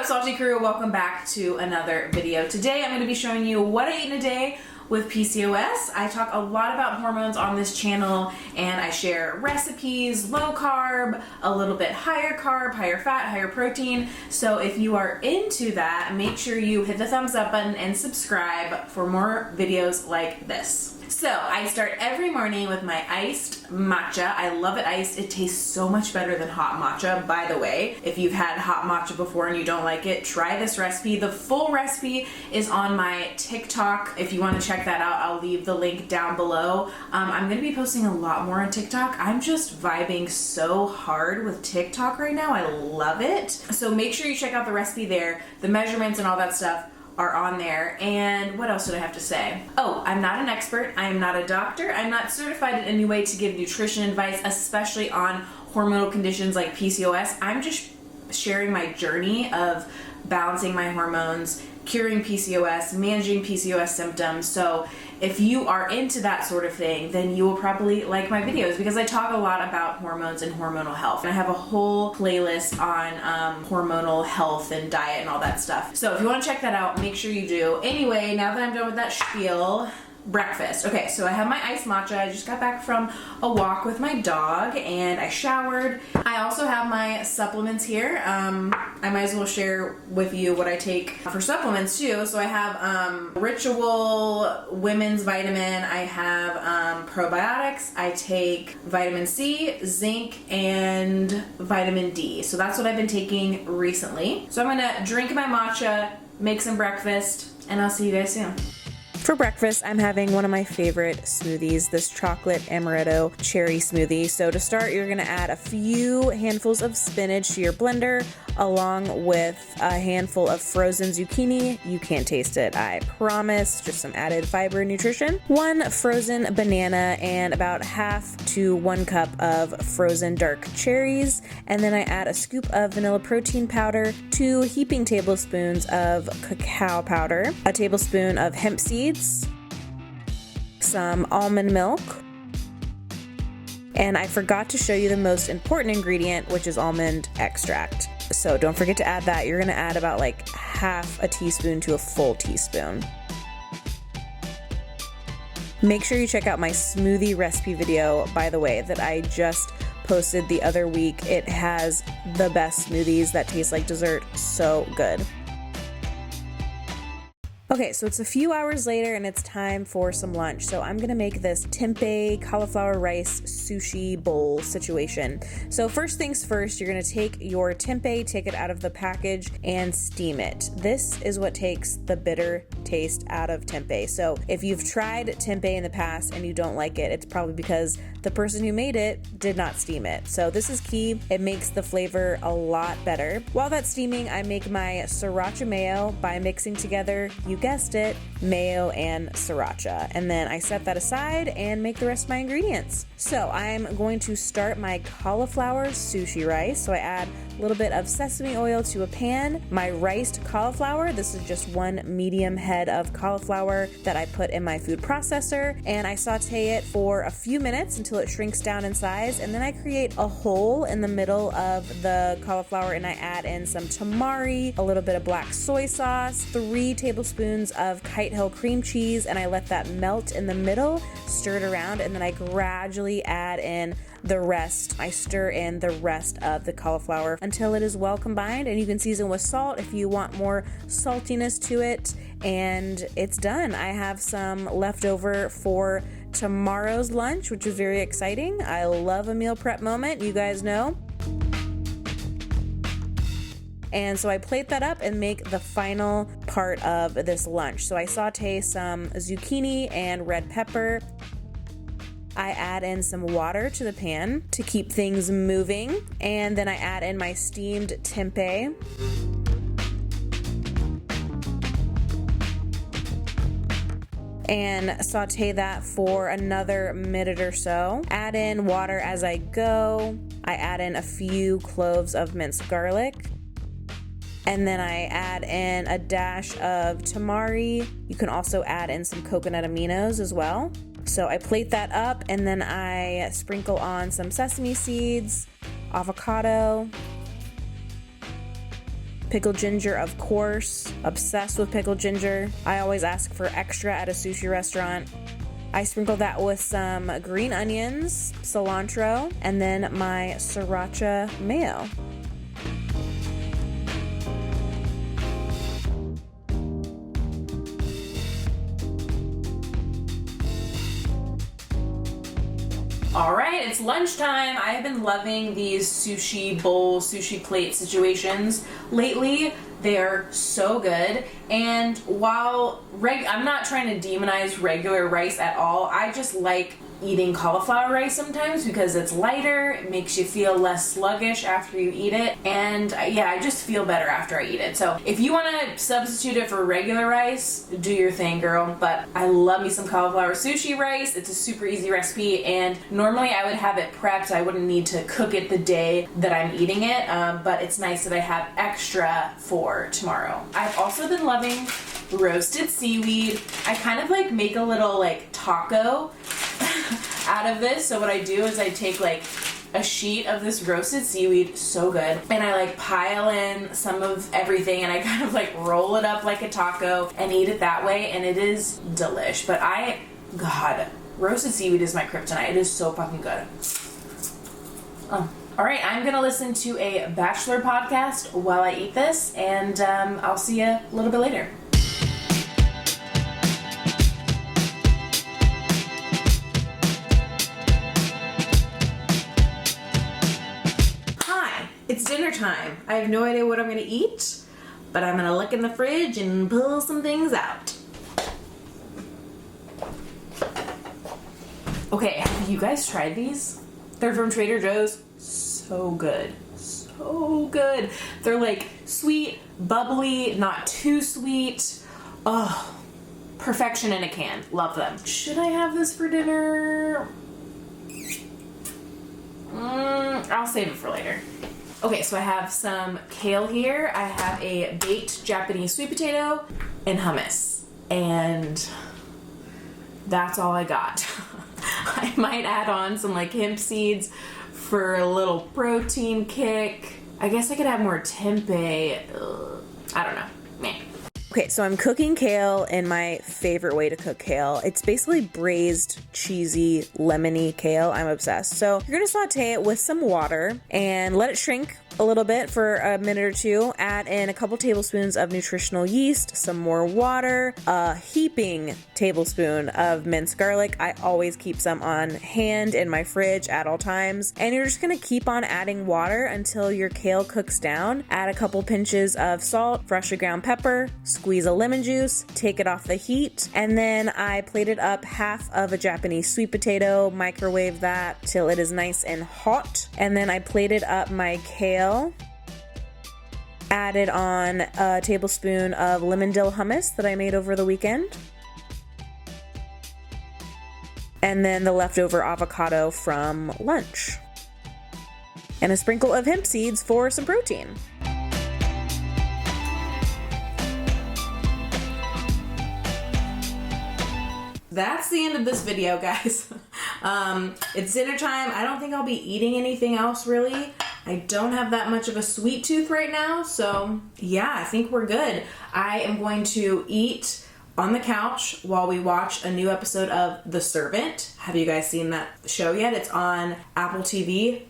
Salty Crew? Welcome back to another video. Today I'm going to be showing you what I eat in a day with PCOS. I talk a lot about hormones on this channel and I share recipes, low carb, a little bit higher carb, higher fat, higher protein. So if you are into that, make sure you hit the thumbs up button and subscribe for more videos like this. So I start every morning with my iced matcha. I love it iced. It tastes so much better than hot matcha, by the way. If you've had hot matcha before and you don't like it, try this recipe. The full recipe is on my TikTok. If you want to check that out, I'll leave the link down below. I'm going to be posting a lot more on TikTok. I'm just vibing so hard with TikTok right now. I love it. So make sure you check out the recipe there. The measurements and all that stuff are on there. And what else did I have to say? Oh, I'm not an expert. I am not a doctor. I'm not certified in any way to give nutrition advice, especially on hormonal conditions like PCOS. I'm just sharing my journey of balancing my hormones, curing PCOS, managing PCOS symptoms. So if you are into that sort of thing, then you will probably like my videos because I talk a lot about hormones and hormonal health. And I have a whole playlist on hormonal health and diet and all that stuff. So if you want to check that out, make sure you do. Anyway, now that I'm done with that spiel, breakfast. Okay, so I have my iced matcha. I just got back from a walk with my dog and I showered. I also have my supplements here. I might as well share with you what I take for supplements too. So I have Ritual Women's Vitamin. I have probiotics. I take vitamin C, zinc, and vitamin D. So that's what I've been taking recently. So I'm gonna drink my matcha, make some breakfast, and I'll see you guys soon. For breakfast, I'm having one of my favorite smoothies, this chocolate amaretto cherry smoothie. So to start, you're gonna add a few handfuls of spinach to your blender, along with a handful of frozen zucchini. You can't taste it, I promise, just some added fiber and nutrition. 1 frozen banana and about half to 1 cup of frozen dark cherries. And then I add a scoop of vanilla protein powder, 2 heaping tablespoons of cacao powder, a tablespoon of hemp seeds, some almond milk, and I forgot to show you the most important ingredient, which is almond extract. So don't forget to add that. You're gonna add about like half a teaspoon to a full teaspoon. Make sure you check out my smoothie recipe video, by the way, that I just posted the other week. It has the best smoothies that taste like dessert. So good. Okay, so it's a few hours later and it's time for some lunch. So I'm gonna make this tempeh cauliflower rice sushi bowl situation. So first things first, you're gonna take your tempeh, take it out of the package and steam it. This is what takes the bitter taste out of tempeh. So if you've tried tempeh in the past and you don't like it, it's probably because the person who made it did not steam it. So this is key. It makes the flavor a lot better. While that's steaming, I make my sriracha mayo by mixing together, you guessed it, mayo and sriracha. And then I set that aside and make the rest of my ingredients. So I'm going to start my cauliflower sushi rice. So I add a little bit of sesame oil to a pan. My riced cauliflower, this is just 1 medium head of cauliflower that I put in my food processor, and I saute it for a few minutes until it shrinks down in size, and then I create a hole in the middle of the cauliflower and I add in some tamari, a little bit of black soy sauce, 3 tablespoons of Kite Hill cream cheese, and I let that melt in the middle, stir it around, and then I gradually add in the rest. I stir in the rest of the cauliflower until it is well combined, and you can season with salt if you want more saltiness to it, and it's done. I have some leftover for tomorrow's lunch, which is very exciting. I love a meal prep moment, you guys know. And so I plate that up and make the final part of this lunch. So I saute some zucchini and red pepper. I add in some water to the pan to keep things moving, and then I add in my steamed tempeh. And saute that for another minute or so. Add in water as I go. I add in a few cloves of minced garlic. And then I add in a dash of tamari. You can also add in some coconut aminos as well. So I plate that up and then I sprinkle on some sesame seeds, avocado, Pickled ginger, of course. Obsessed with pickled ginger. I always ask for extra at a sushi restaurant. I sprinkle that with some green onions, cilantro, and then my sriracha mayo. All right, it's lunchtime. I have been loving these sushi bowl, sushi plate situations lately. They are so good. And while I'm not trying to demonize regular rice at all, I just like eating cauliflower rice sometimes because it's lighter, it makes you feel less sluggish after you eat it, and yeah, I just feel better after I eat it. So if you want to substitute it for regular rice, do your thing, girl. But I love me some cauliflower sushi rice. It's a super easy recipe, and normally I would have it prepped. I wouldn't need to cook it the day that I'm eating it, but it's nice that I have extra for tomorrow. I've also been loving roasted seaweed. I kind of like make a little like taco out of this. So what I do is I take like a sheet of this roasted seaweed, so good, and I like pile in some of everything, and I kind of like roll it up like a taco and eat it that way, and it is delish. But God, roasted seaweed is my kryptonite. It is so fucking good. Oh. All right, I'm gonna listen to a Bachelor podcast while I eat this, and I'll see you a little bit later. It's dinner time. I have no idea what I'm gonna eat, but I'm gonna look in the fridge and pull some things out. Okay, have you guys tried these? They're from Trader Joe's. So good. So good. They're like sweet, bubbly, not too sweet. Oh, perfection in a can. Love them. Should I have this for dinner? I'll save it for later. Okay, so I have some kale here. I have a baked Japanese sweet potato and hummus. And that's all I got. I might add on some like hemp seeds for a little protein kick. I guess I could have more tempeh. I don't know. Meh. Okay, so I'm cooking kale in my favorite way to cook kale. It's basically braised, cheesy, lemony kale. I'm obsessed. So you're gonna saute it with some water and let it shrink a little bit for a minute or two. Add in a couple tablespoons of nutritional yeast, some more water, a heaping tablespoon of minced garlic. I always keep some on hand in my fridge at all times. And you're just gonna keep on adding water until your kale cooks down. Add a couple pinches of salt, freshly ground pepper, squeeze a lemon juice, take it off the heat, and then I plated up half of a Japanese sweet potato, microwave that till it is nice and hot, and then I plated up my kale, added on a tablespoon of lemon dill hummus that I made over the weekend, and then the leftover avocado from lunch, and a sprinkle of hemp seeds for some protein. That's the end of this video, guys. It's dinner time. I don't think I'll be eating anything else, really. I don't have that much of a sweet tooth right now, so yeah, I think we're good. I am going to eat on the couch while we watch a new episode of The Servant. Have you guys seen that show yet? It's on Apple TV.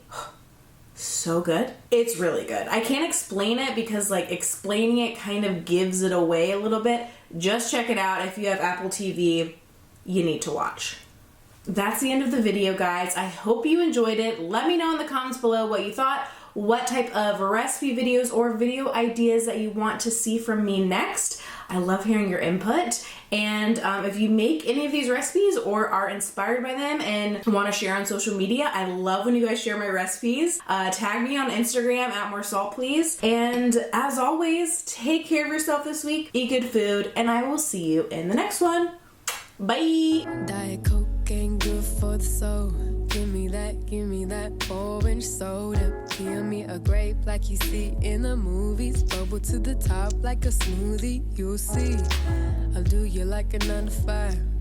So good. It's really good. I can't explain it because like explaining it kind of gives it away a little bit. Just check it out. If you have Apple TV, you need to watch. That's the end of the video, guys. I hope you enjoyed it. Let me know in the comments below what you thought, what type of recipe videos or video ideas that you want to see from me next. I love hearing your input. And if you make any of these recipes or are inspired by them and want to share on social media, I love when you guys share my recipes. Tag me on Instagram at more salt, please. And as always, take care of yourself this week, eat good food, and I will see you in the next one. Bye. Diet Coke ain't good for the soul. Give me that orange soda. Give me a grape like you see in the movies. Bubble to the top like a smoothie, you'll see. I'll do you like a 9 to 5.